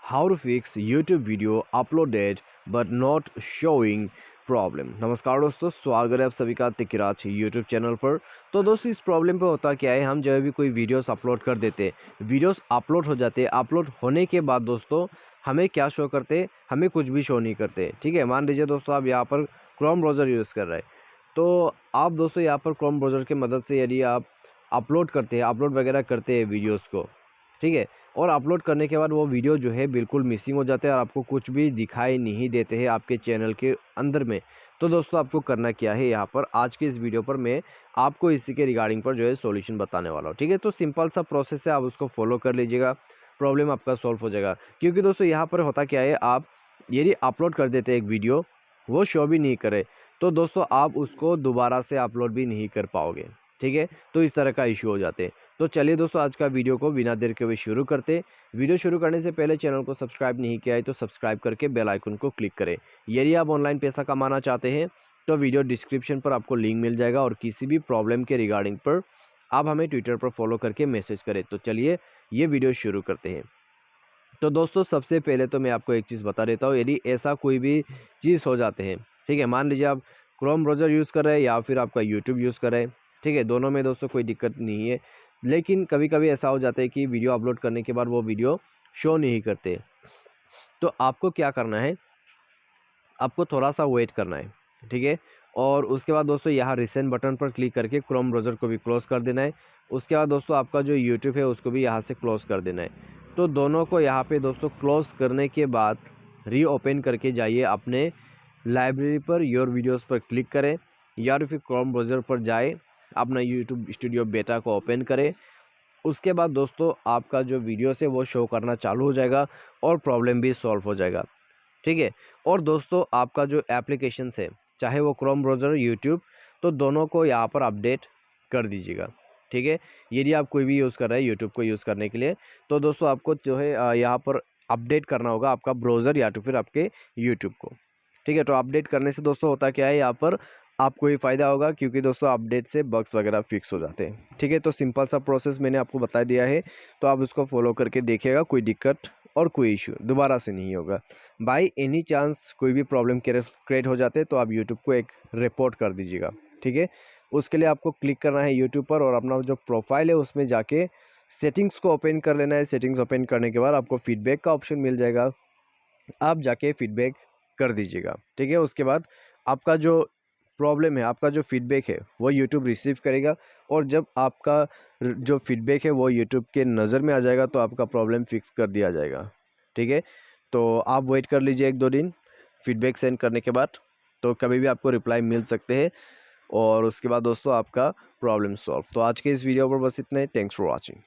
how to fix YouTube video uploaded but not showing problem. नमस्कार दोस्तों, स्वागत है आप सभी का तिकराज यूट्यूब चैनल पर। तो दोस्तों इस प्रॉब्लम पे होता क्या है, हम जब भी कोई वीडियोस अपलोड कर देते, वीडियोस अपलोड हो जाते, अपलोड होने के बाद दोस्तों हमें क्या शो करते, हमें कुछ भी शो नहीं करते। ठीक है, मान लीजिए दोस्तों आप यहाँ पर क्रोम ब्राउज़र यूज़ कर रहे हैं, तो आप दोस्तों यहाँ पर क्रोम ब्राउज़र की मदद से यदि आप अपलोड करते हैं, अपलोड वगैरह करते हैं वीडियोज़ को, ठीक है, और अपलोड करने के बाद वो वीडियो जो है बिल्कुल मिसिंग हो जाते हैं और आपको कुछ भी दिखाई नहीं देते हैं आपके चैनल के अंदर में। तो दोस्तों आपको करना क्या है, यहाँ पर आज के इस वीडियो पर मैं आपको इसी के रिगार्डिंग पर जो है सॉल्यूशन बताने वाला हूँ। ठीक है, तो सिंपल सा प्रोसेस है, आप उसको फॉलो कर लीजिएगा, प्रॉब्लम आपका सॉल्व हो जाएगा। क्योंकि दोस्तों यहाँ पर होता क्या है, आप यदि अपलोड कर देते हैं एक वीडियो, वो शो भी नहीं करे, तो दोस्तों आप उसको दोबारा से अपलोड भी नहीं कर पाओगे। ठीक है, तो इस तरह का इशू हो जाते हैं। तो चलिए दोस्तों आज का वीडियो को बिना देर के हुए शुरू करते। वीडियो शुरू करने से पहले चैनल को सब्सक्राइब नहीं किया है तो सब्सक्राइब करके बेल आइकन को क्लिक करें। यदि आप ऑनलाइन पैसा कमाना चाहते हैं तो वीडियो डिस्क्रिप्शन पर आपको लिंक मिल जाएगा और किसी भी प्रॉब्लम के रिगार्डिंग पर आप हमें ट्विटर पर फॉलो करके मैसेज करें। तो चलिए ये वीडियो शुरू करते हैं। तो दोस्तों सबसे पहले तो मैं आपको एक चीज़ बता देता हूँ, यदि ऐसा कोई भी चीज़ हो जाते हैं, ठीक है, मान लीजिए आप क्रोम ब्राउज़र यूज़ कर रहे हैं या फिर आपका यूट्यूब यूज़ कर रहे हैं, ठीक है, दोनों में दोस्तों कोई दिक्कत नहीं है। लेकिन कभी कभी ऐसा हो जाता है कि वीडियो अपलोड करने के बाद वो वीडियो शो नहीं करते, तो आपको क्या करना है, आपको थोड़ा सा वेट करना है। ठीक है, और उसके बाद दोस्तों यहाँ रिसेंट बटन पर क्लिक करके क्रोम ब्राउज़र को भी क्लोज़ कर देना है। उसके बाद दोस्तों आपका जो यूट्यूब है उसको भी यहाँ से क्लोज़ कर देना है। तो दोनों को यहाँ पे दोस्तों क्लोज़ करने के बाद रीओपन करके जाइए अपने लाइब्रेरी पर, योर वीडियोस पर क्लिक करें या फिर क्रोम ब्राउज़र पर जाए, अपना यूट्यूब स्टूडियो बेटा को ओपन करें। उसके बाद दोस्तों आपका जो वीडियोस है वो शो करना चालू हो जाएगा और प्रॉब्लम भी सॉल्व हो जाएगा। ठीक है, और दोस्तों आपका जो एप्लीकेशंस है, चाहे वो क्रोम ब्राउज़र, यूट्यूब, तो दोनों को यहाँ पर अपडेट कर दीजिएगा। ठीक है, यदि आप कोई भी यूज़ कर रहे हैं यूट्यूब को यूज़ करने के लिए, तो दोस्तों आपको जो है यहाँ पर अपडेट करना होगा आपका ब्राउज़र या तो फिर आपके यूट्यूब को। ठीक है, तो अपडेट करने से दोस्तों होता क्या है, यहाँ पर आपको ही फ़ायदा होगा क्योंकि दोस्तों अपडेट से बग्स वगैरह फिक्स हो जाते हैं। ठीक है, तो सिंपल सा प्रोसेस मैंने आपको बता दिया है, तो आप उसको फॉलो करके देखिएगा, कोई दिक्कत और कोई इशू दोबारा से नहीं होगा। बाई एनी चांस कोई भी प्रॉब्लम क्रिएट हो जाते तो आप यूट्यूब को एक रिपोर्ट कर दीजिएगा। ठीक है, उसके लिए आपको क्लिक करना है यूट्यूब पर और अपना जो प्रोफाइल है उसमें जाके सेटिंग्स को ओपन कर लेना है। सेटिंग्स ओपन करने के बाद आपको फीडबैक का ऑप्शन मिल जाएगा, आप जाके फीडबैक कर दीजिएगा। ठीक है, उसके बाद आपका जो प्रॉब्लम है, आपका जो फीडबैक है वो यूट्यूब रिसीव करेगा और जब आपका जो फीडबैक है वो यूट्यूब के नज़र में आ जाएगा तो आपका प्रॉब्लम फिक्स कर दिया जाएगा। ठीक है, तो आप वेट कर लीजिए 1-2 दिन फीडबैक सेंड करने के बाद, तो कभी भी आपको रिप्लाई मिल सकते हैं और उसके बाद दोस्तों आपका प्रॉब्लम सॉल्व। तो आज के इस वीडियो पर बस इतना ही। Thanks for watching.